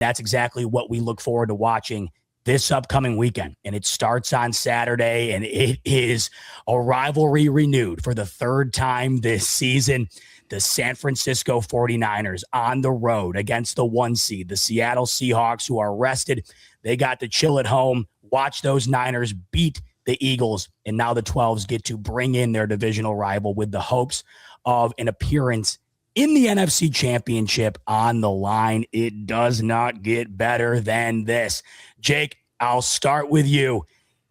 That's exactly what we look forward to watching this upcoming weekend. And it starts on Saturday, and it is a rivalry renewed for the third time this season. The San Francisco 49ers on the road against the 1 seed, the Seattle Seahawks, who are rested. They got to chill at home, watch those Niners beat the Eagles, and now the 12s get to bring in their divisional rival with the hopes of an appearance in the NFC Championship on the line. It does not get better than this. Jake, I'll start with you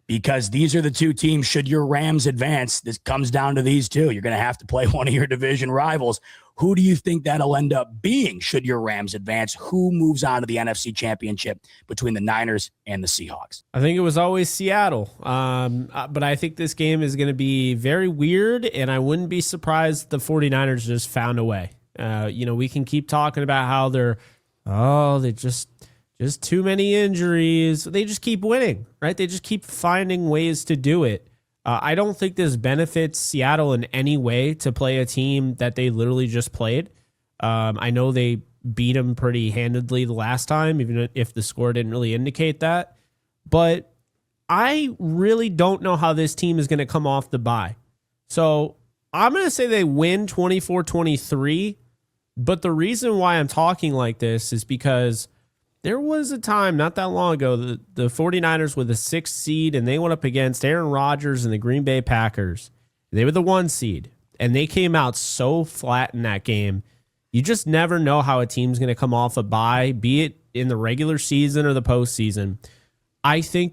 because these are the two teams. Should your Rams advance, this comes down to these two. You're going to have to play one of your division rivals. Who do you think that'll end up being should your Rams advance? Who moves on to the NFC Championship between the Niners and the Seahawks? I think it was always Seattle, but I think this game is going to be very weird, and I wouldn't be surprised the 49ers just found a way. We can keep talking about how they just too many injuries. They just keep winning, right? They just keep finding ways to do it. I don't think this benefits Seattle in any way to play a team that they literally just played. I know they beat them pretty handedly the last time, even if the score didn't really indicate that. But I really don't know how this team is going to come off the bye. So I'm going to say they win 24-23. But the reason why I'm talking like this is because there was a time not that long ago, the 49ers were the 6th seed, and they went up against Aaron Rodgers and the Green Bay Packers. They were the 1 seed, and they came out so flat in that game. You just never know how a team's going to come off a bye, be it in the regular season or the postseason. I think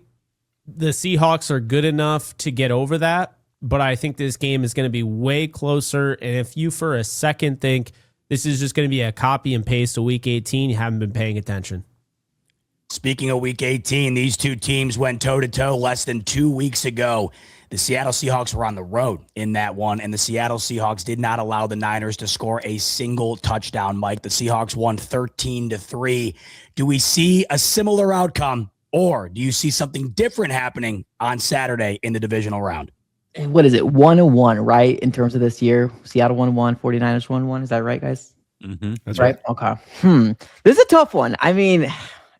the Seahawks are good enough to get over that, but I think this game is going to be way closer, and if you for a second think this is just going to be a copy and paste of Week 18, you haven't been paying attention. Speaking of Week 18, these two teams went toe-to-toe less than 2 weeks ago. The Seattle Seahawks were on the road in that one, and the Seattle Seahawks did not allow the Niners to score a single touchdown, Mike. The Seahawks won 13-3. Do we see a similar outcome, or do you see something different happening on Saturday in the divisional round? What is it, 1-1, right, in terms of this year? Seattle 1-1, 49ers 1-1. Is that right, guys? Mm-hmm. That's right. Okay. This is a tough one. I mean,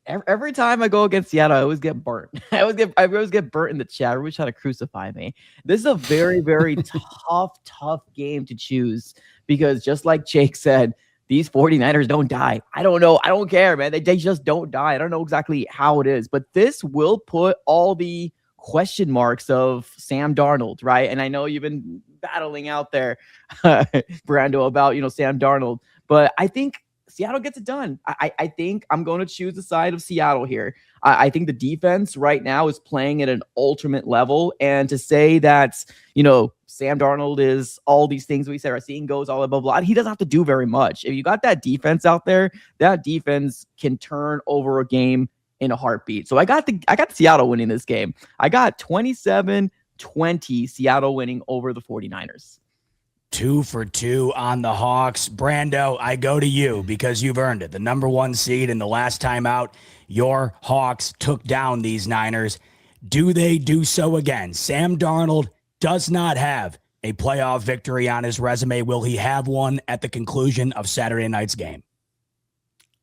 every time I go against Seattle, I always get burnt. I always get burnt in the chat. Everybody's trying to crucify me. This is a very, very tough game to choose because just like Jake said, these 49ers don't die. I don't know. I don't care, man. They just don't die. I don't know exactly how it is, but this will put all the question marks of Sam Darnold, right? And I know you've been battling out there, Brando, about, Sam Darnold, but I think Seattle gets it done. I think I'm going to choose the side of Seattle here. I think the defense right now is playing at an ultimate level. And to say that, Sam Darnold is all these things we say, our seeing goes all above blah, he doesn't have to do very much. If you got that defense out there, that defense can turn over a game in a heartbeat. So I got Seattle winning this game. I got 27-20 Seattle winning over the 49ers. 2 for 2 on the Hawks. Brando, I go to you because you've earned it. The number 1 seed, and the last time out, your Hawks took down these Niners. Do they do so again? Sam Darnold does not have a playoff victory on his resume. Will he have one at the conclusion of Saturday night's game?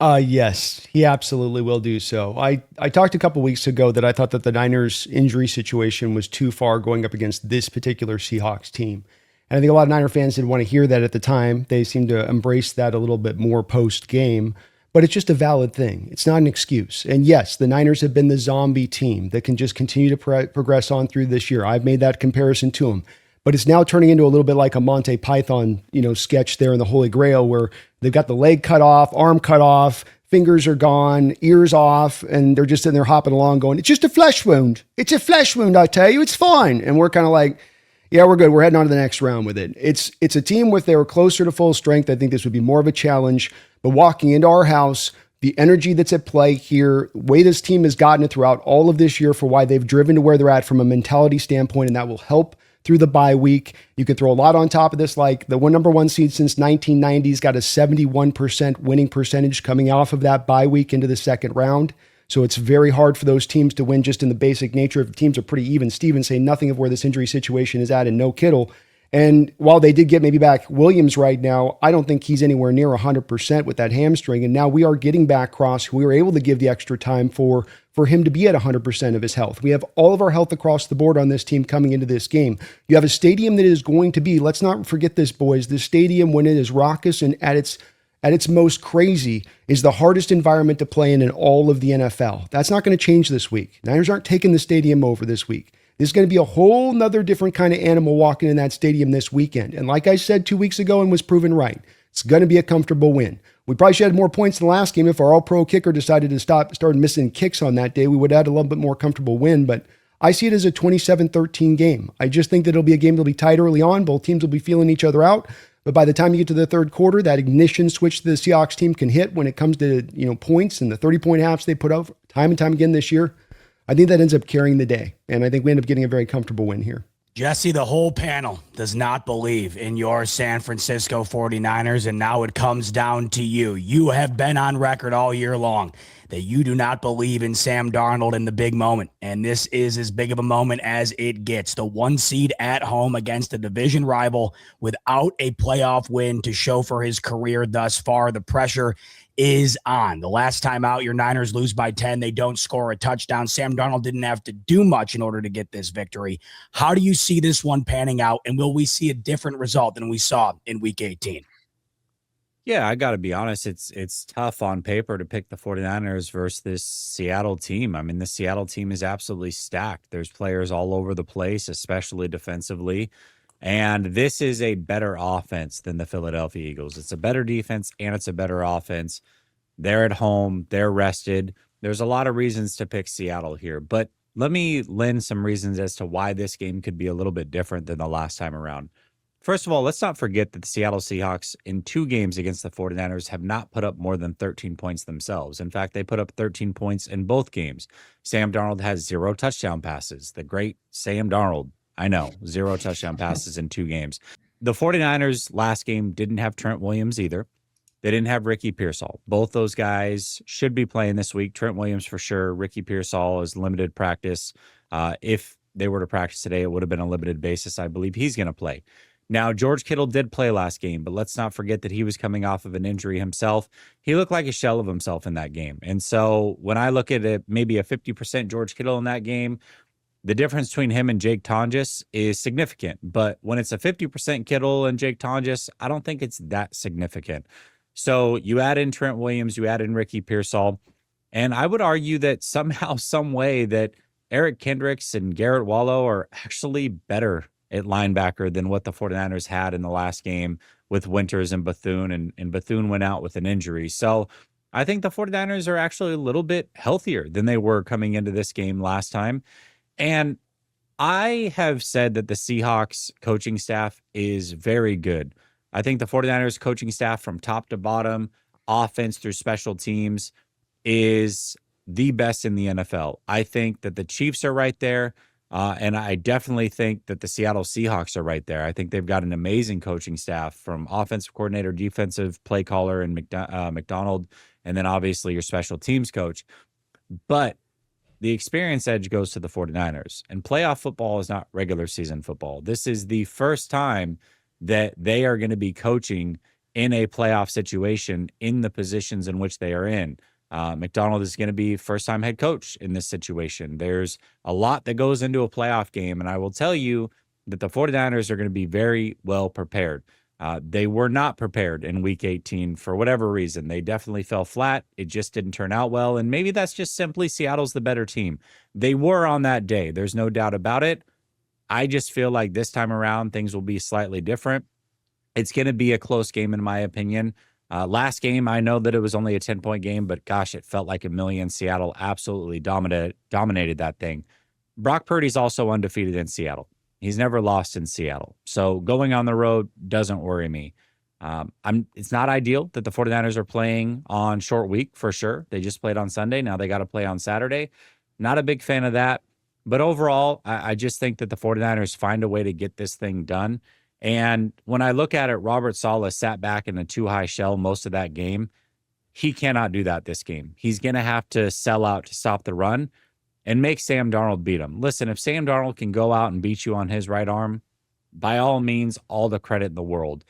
Yes, he absolutely will do so. I talked a couple weeks ago that I thought that the Niners injury situation was too far going up against this particular Seahawks team. And I think a lot of Niner fans didn't want to hear that at the time. They seem to embrace that a little bit more post-game, but it's just a valid thing. It's not an excuse. And yes, the Niners have been the zombie team that can just continue to progress on through this year. I've made that comparison to them. But it's now turning into a little bit like a Monty Python, sketch there in the Holy Grail where they've got the leg cut off, arm cut off, fingers are gone, ears off, and they're just sitting there hopping along going, it's just a flesh wound. It's a flesh wound, I tell you. It's fine. And we're kind of like, yeah, we're good. We're heading on to the next round with it. It's a team with they were closer to full strength. I think this would be more of a challenge. But walking into our house, the energy that's at play here, the way this team has gotten it throughout all of this year for why they've driven to where they're at from a mentality standpoint, and that will help through the bye week. You can throw a lot on top of this, like the number 1 seed since 1990's got a 71% winning percentage coming off of that bye week into the second round. So it's very hard for those teams to win just in the basic nature of teams are pretty even. Steven saying nothing of where this injury situation is at and no Kittle. And while they did get maybe back Williams right now, I don't think he's anywhere near 100% with that hamstring. And now we are getting back Cross, who we were able to give the extra time for him to be at 100% of his health. We have all of our health across the board on this team coming into this game. You have a stadium that is going to be, let's not forget this, boys, this stadium, when it is raucous and at its most crazy, is the hardest environment to play in all of the NFL. That's not going to change this week. Niners aren't taking the stadium over this week. There's going to be a whole nother different kind of animal walking in that stadium this weekend. And like I said 2 weeks ago and was proven right, it's going to be a comfortable win. We probably should have had more points in the last game if our all-pro kicker decided to start missing kicks on that day. We would have had a little bit more comfortable win, but I see it as a 27-13 game. I just think that it'll be a game that'll be tight early on. Both teams will be feeling each other out. But by the time you get to the third quarter, that ignition switch the Seahawks team can hit when it comes to points and the 30-point halves they put up time and time again this year. I think that ends up carrying the day. And I think we end up getting a very comfortable win here. Jesse, the whole panel does not believe in your San Francisco 49ers, and now it comes down to you. You have been on record all year long that you do not believe in Sam Darnold in the big moment, and this is as big of a moment as it gets. The 1 seed at home against a division rival without a playoff win to show for his career thus far. The pressure is on. The last time out, your Niners lose by 10. They don't score a touchdown. Sam Darnold didn't have to do much in order to get this victory. How do you see this one panning out, and will we see a different result than we saw in Week 18? Yeah, I got to be honest. It's tough on paper to pick the 49ers versus this Seattle team. I mean, the Seattle team is absolutely stacked. There's players all over the place, especially defensively. And this is a better offense than the Philadelphia Eagles. It's a better defense and it's a better offense. They're at home. They're rested. There's a lot of reasons to pick Seattle here. But let me lend some reasons as to why this game could be a little bit different than the last time around. First of all, let's not forget that the Seattle Seahawks in 2 games against the 49ers have not put up more than 13 points themselves. In fact, they put up 13 points in both games. Sam Darnold has 0 touchdown passes. The great Sam Darnold. I know, 0 touchdown passes in 2 games. The 49ers last game didn't have Trent Williams either. They didn't have Ricky Pearsall. Both those guys should be playing this week. Trent Williams for sure. Ricky Pearsall is limited practice. If they were to practice today, it would have been a limited basis. I believe he's going to play. Now, George Kittle did play last game, but let's not forget that he was coming off of an injury himself. He looked like a shell of himself in that game. And so when I look at it, maybe a 50% George Kittle in that game, the difference between him and Jake Tonjes is significant. But when it's a 50% Kittle and Jake Tonjes, I don't think it's that significant. So you add in Trent Williams, you add in Ricky Pearsall, and I would argue that somehow, some way that Eric Kendricks and Garrett Wallow are actually better at linebacker than what the 49ers had in the last game with Winters and Bethune, and Bethune went out with an injury. So I think the 49ers are actually a little bit healthier than they were coming into this game last time. And I have said that the Seahawks coaching staff is very good. I think the 49ers coaching staff from top to bottom, offense through special teams, is the best in the NFL. I think that the Chiefs are right there. And I definitely think that the Seattle Seahawks are right there. I think they've got an amazing coaching staff from offensive coordinator, defensive play caller, and McDonald, and then obviously your special teams coach. But the experience edge goes to the 49ers. And playoff football is not regular season football. This is the first time that they are going to be coaching in a playoff situation in the positions in which they are in. McDonald is going to be first-time head coach in this situation. There's a lot that goes into a playoff game, and I will tell you that the 49ers are going to be very well prepared. They were not prepared in Week 18 for whatever reason. They definitely fell flat. It just didn't turn out well, and maybe that's just simply Seattle's the better team. They were on that day. There's no doubt about it. I just feel like this time around things will be slightly different. It's going to be a close game in my opinion. Last game, I know that it was only a 10-point game, but gosh, it felt like a million. Seattle absolutely dominated that thing. Brock Purdy's also undefeated in Seattle. He's never lost in Seattle. So going on the road doesn't worry me. It's not ideal that the 49ers are playing on short week for sure. They just played on Sunday. Now they got to play on Saturday. Not a big fan of that. But overall, I just think that the 49ers find a way to get this thing done. And when I look at it, Robert Saleh sat back in a too-high shell most of that game. He cannot do that this game. He's going to have to sell out to stop the run and make Sam Darnold beat him. Listen, if Sam Darnold can go out and beat you on his right arm, by all means, all the credit in the world.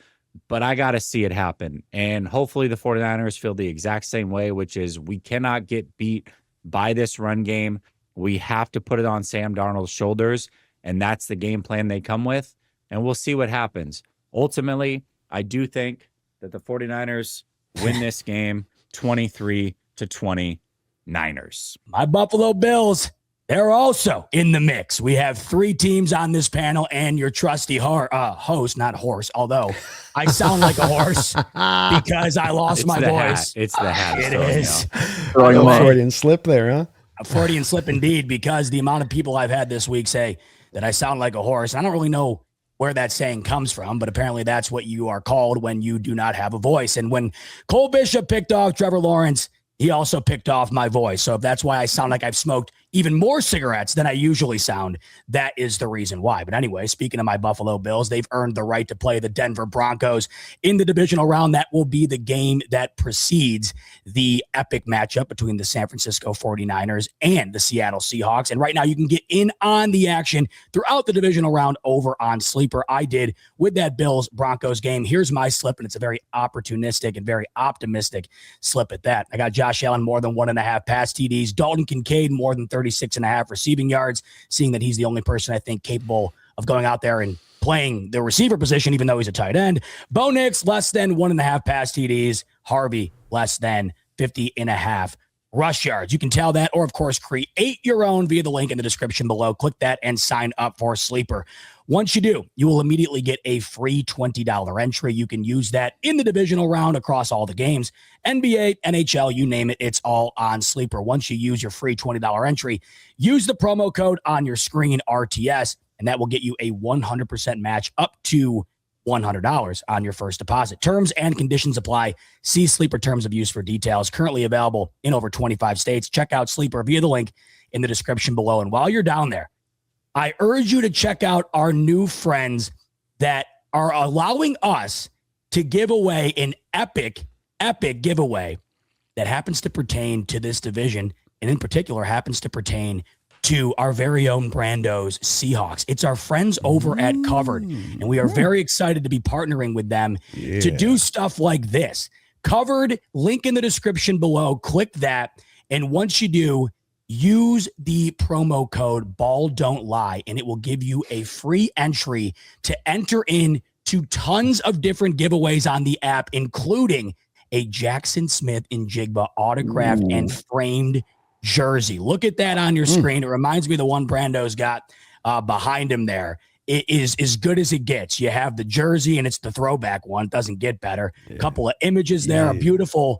But I got to see it happen. And hopefully the 49ers feel the exact same way, which is we cannot get beat by this run game. We have to put it on Sam Darnold's shoulders, and that's the game plan they come with. And we'll see what happens. Ultimately, I do think that the 49ers win this game 23-20 Niners. My Buffalo Bills, they're also in the mix. We have 3 teams on this panel and your trusty host, not horse, although I sound like a horse because I lost my voice. It's the hat. It is. Freudian slip there, huh? A Freudian slip indeed, because the amount of people I've had this week say that I sound like a horse. I don't really know where that saying comes from, but apparently that's what you are called when you do not have a voice. And when Cole Bishop picked off Trevor Lawrence, he also picked off my voice. So if that's why I sound like I've smoked even more cigarettes than I usually sound, that is the reason why. But anyway, speaking of my Buffalo Bills, they've earned the right to play the Denver Broncos in the divisional round. That will be the game that precedes the epic matchup between the San Francisco 49ers and the Seattle Seahawks. And right now you can get in on the action throughout the divisional round over on Sleeper. I did with that Bills Broncos game. Here's my slip, and it's a very opportunistic and very optimistic slip at that. I got Josh Allen more than 1.5 pass TDs, Dalton Kincaid more than 36.5 receiving yards, seeing that he's the only person I think capable of going out there and playing the receiver position, even though he's a tight end. Bo Nix, less than 1.5 pass TDs. Harvey, less than 50.5 rush yards. You can tell that, or of course, create your own via the link in the description below. Click that and sign up for Sleeper. Once you do, you will immediately get a free $20 entry. You can use that in the divisional round across all the games. NBA, NHL, you name it, it's all on Sleeper. Once you use your free $20 entry, use the promo code on your screen, RTS, and that will get you a 100% match up to $100 on your first deposit. Terms and conditions apply. See Sleeper terms of use for details. Currently available in over 25 states. Check out Sleeper via the link in the description below. And while you're down there, I urge you to check out our new friends that are allowing us to give away an epic giveaway that happens to pertain to this division, and in particular happens to pertain to our very own Brando's Seahawks. It's our friends over at Covered, and we are very excited to be partnering with them to do stuff like this. Covered, link in the description below. Click that, and once you do, use the promo code Ball Don't Lie, and it will give you a free entry to enter in to tons of different giveaways on the app, including a Jackson Smith and Jigba autographed and framed jersey. Look at that on your screen. It reminds me of the one Brando's got behind him there. It is as good as it gets. You have the jersey, and it's the throwback one. It doesn't get better. A couple of images there, a beautiful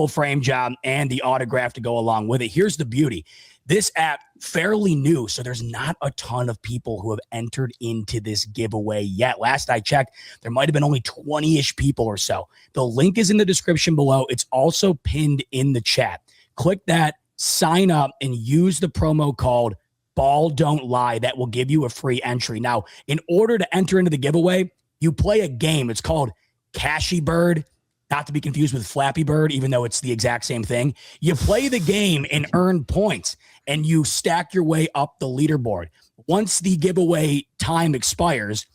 frame job, and the autograph to go along with it. Here's the beauty. This app, fairly new, so there's not a ton of people who have entered into this giveaway yet. Last I checked, there might have been only 20-ish people or so. The link is in the description below. It's also pinned in the chat. Click that, sign up, and use the promo code Ball Don't Lie. That will give you a free entry. Now, in order to enter into the giveaway, you play a game. It's called Cashy Bird, not to be confused with Flappy Bird, even though it's the exact same thing. You play the game and earn points, and you stack your way up the leaderboard. Once the giveaway time expires,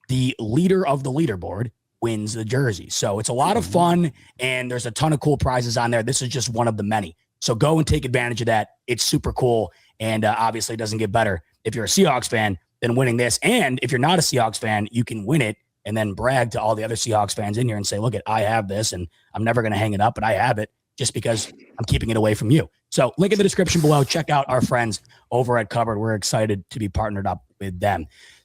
the leader of the leaderboard wins the jersey. So it's a lot of fun, and there's a ton of cool prizes on there. This is just one of the many. So go and take advantage of that. It's super cool, and obviously it doesn't get better if you're a Seahawks fan than winning this. And if you're not a Seahawks fan, you can win it and then brag to all the other Seahawks fans in here and say, look, I have this, and I'm never going to hang it up, but I have it just because I'm keeping it away from you. So link in the description below. Check out our friends over at Covered. We're excited to be partnered up with them.